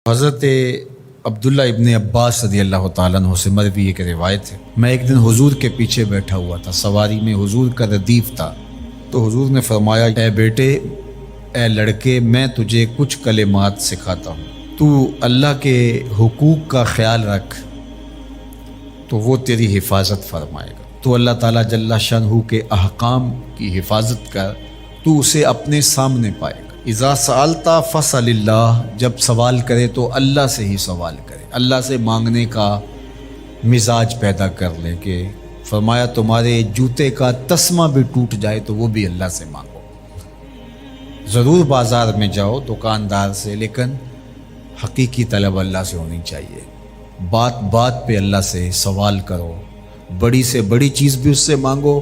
حضرت عبداللہ ابن عباس رضی اللہ تعالیٰ عنہ سے مروی ایک روایت ہے، میں ایک دن حضور کے پیچھے بیٹھا ہوا تھا، سواری میں حضور کا ردیف تھا، تو حضور نے فرمایا، اے بیٹے، اے لڑکے، میں تجھے کچھ کلمات سکھاتا ہوں، تو اللہ کے حقوق کا خیال رکھ تو وہ تیری حفاظت فرمائے گا۔ تو اللہ تعالیٰ جل شانہ کے احکام کی حفاظت کر، تو اسے اپنے سامنے پائے گا۔ اذا سألت فاسأل اللہ، جب سوال کرے تو اللہ سے ہی سوال کرے، اللہ سے مانگنے کا مزاج پیدا کر لے، کہ فرمایا تمہارے جوتے کا تسمہ بھی ٹوٹ جائے تو وہ بھی اللہ سے مانگو۔ ضرور بازار میں جاؤ دکاندار سے، لیکن حقیقی طلب اللہ سے ہونی چاہیے۔ بات بات پہ اللہ سے سوال کرو، بڑی سے بڑی چیز بھی اس سے مانگو،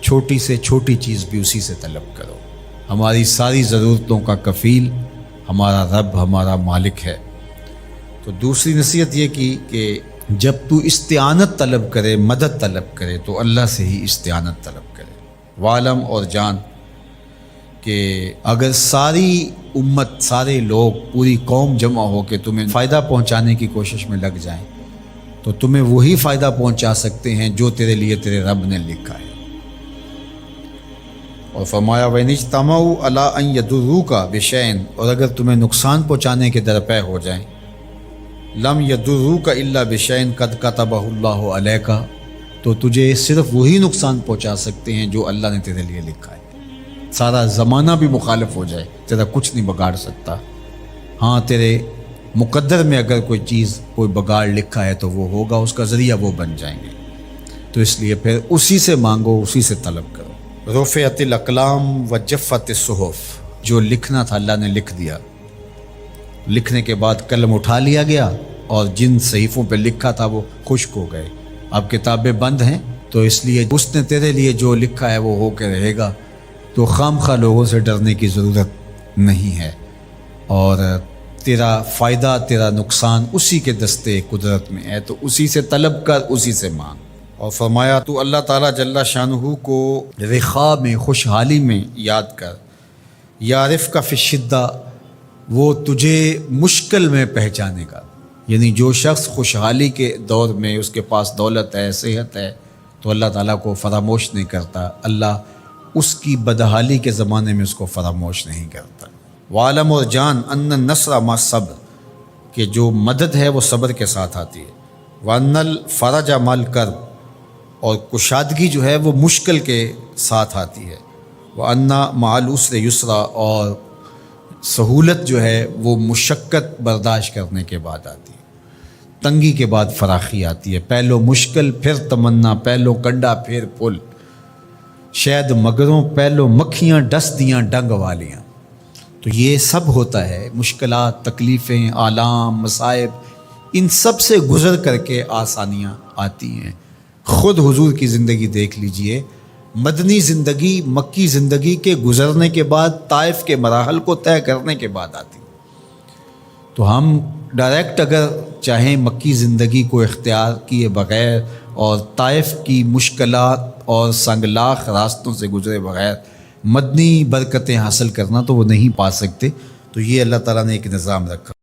چھوٹی سے چھوٹی چیز بھی اسی سے طلب کرو۔ ہماری ساری ضرورتوں کا کفیل ہمارا رب، ہمارا مالک ہے۔ تو دوسری نصیحت یہ کی کہ جب تو استعانت طلب کرے، مدد طلب کرے، تو اللہ سے ہی استعانت طلب کرے۔ وعلم، اور جان کہ اگر ساری امت، سارے لوگ، پوری قوم جمع ہو کے تمہیں فائدہ پہنچانے کی کوشش میں لگ جائیں تو تمہیں وہی فائدہ پہنچا سکتے ہیں جو تیرے لیے تیرے رب نے لکھا ہے۔ اور فرمایا وَإِنِ اجْتَمَعُوا عَلَىٰ أَن يَضُرُّوكَ بِشَيْءٍ، اور اگر تمہیں نقصان پہنچانے کے درپے ہو جائیں، لَمْ يَضُرُّوكَ إِلَّا بِشَيْءٍ قَدْ كَتَبَهُ اللَّهُ عَلَيْكَ، تو تجھے صرف وہی نقصان پہنچا سکتے ہیں جو اللہ نے تیرے لیے لکھا ہے۔ سارا زمانہ بھی مخالف ہو جائے، تیرا کچھ نہیں بگاڑ سکتا۔ ہاں، تیرے مقدر میں اگر کوئی چیز، کوئی بگاڑ لکھا ہے تو وہ ہوگا، اس کا ذریعہ وہ بن جائیں گے۔ تو اس لیے پھر اسی سے مانگو، اسی سے طلب کرو۔ رفعت الاقلام وجفت الصحف، جو لکھنا تھا اللہ نے لکھ دیا، لکھنے کے بعد قلم اٹھا لیا گیا، اور جن صحیفوں پہ لکھا تھا وہ خشک ہو گئے۔ اب کتابیں بند ہیں، تو اس لیے اس نے تیرے لیے جو لکھا ہے وہ ہو کے رہے گا، تو خام خواہ لوگوں سے ڈرنے کی ضرورت نہیں ہے، اور تیرا فائدہ، تیرا نقصان اسی کے دستے قدرت میں ہے، تو اسی سے طلب کر، اسی سے مانگ۔ اور فرمایا تو اللہ تعالیٰ جل شانہ کو رخاء میں، خوشحالی میں یاد کر، یعرفک فی الشدہ، وہ تجھے مشکل میں پہچانے گا۔ یعنی جو شخص خوشحالی کے دور میں اس کے پاس دولت ہے، صحت ہے، تو اللہ تعالیٰ کو فراموش نہیں کرتا، اللہ اس کی بدحالی کے زمانے میں اس کو فراموش نہیں کرتا۔ وعلم، اور جان، ان النصر مع الصبر، کہ جو مدد ہے وہ صبر کے ساتھ آتی ہے۔ وان الفرج مع الکرب، اور کشادگی جو ہے وہ مشکل کے ساتھ آتی ہے۔ وَأَنَّ مَعَ الْعُسْرِ يُسْرًا، اور سہولت جو ہے وہ مشقت برداشت کرنے کے بعد آتی ہے، تنگی کے بعد فراخی آتی ہے۔ پہلو مشکل پھر تمنا، پہلو کنڈا پھر پل، شاید مگروں پہلو مکھیاں ڈس دیاں ڈنگ والیاں۔ تو یہ سب ہوتا ہے، مشکلات، تکلیفیں، آلام، مصائب، ان سب سے گزر کر کے آسانیاں آتی ہیں۔ خود حضور کی زندگی دیکھ لیجئے، مدنی زندگی مکی زندگی کے گزرنے کے بعد، طائف کے مراحل کو طے کرنے کے بعد آتی۔ تو ہم ڈائریکٹ اگر چاہیں مکی زندگی کو اختیار کیے بغیر اور طائف کی مشکلات اور سنگلاخ راستوں سے گزرے بغیر مدنی برکتیں حاصل کرنا، تو وہ نہیں پا سکتے۔ تو یہ اللہ تعالیٰ نے ایک نظام رکھا۔